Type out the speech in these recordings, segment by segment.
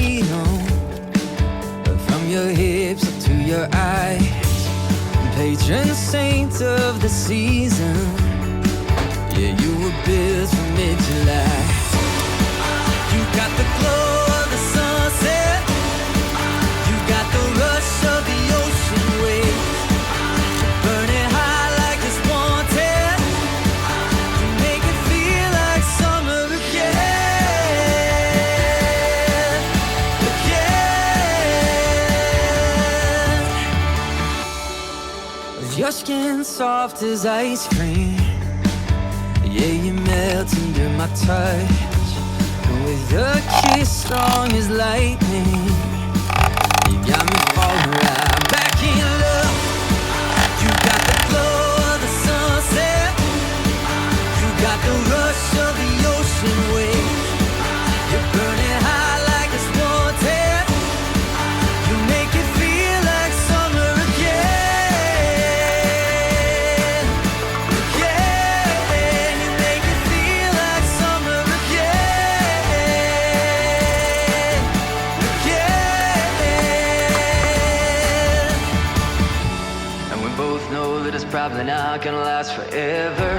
freedom from your hips up to your eyes. Patron saint of the season. Yeah, you were built for mid-July. You got the glow of the sunset. You got the rush of the ocean waves. Burning high like it's wanted. You make it feel like summer again. Again. Your skin soft as ice cream. Yeah, you melt under my touch. With your kiss strong as lightning. You got me falling right back in love. You got the glow of the sunset. You got the rush of the ocean waves. You're burning high like it's wanted. You make it feel like summer again. Again. You make it feel like summer again. Again. And we both know that it's probably not gonna last forever.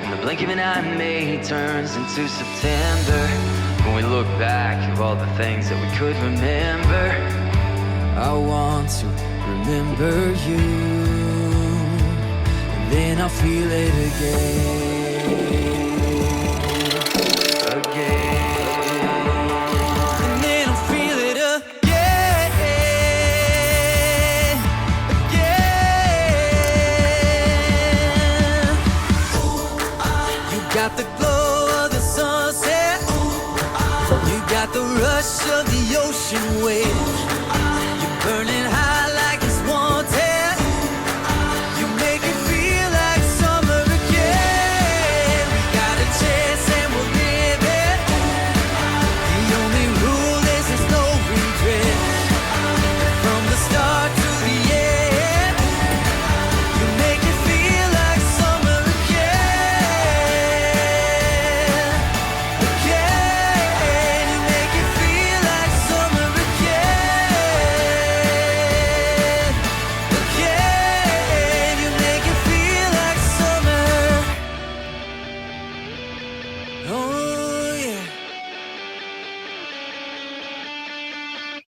And the blink of an eye, May turns into September. When we look back at all the things that we could remember, I want to remember you, and then I'll feel it again, again, and then I'll feel it again, again. You got the glow of the sunset. You got the rush of the ocean waves. You're burning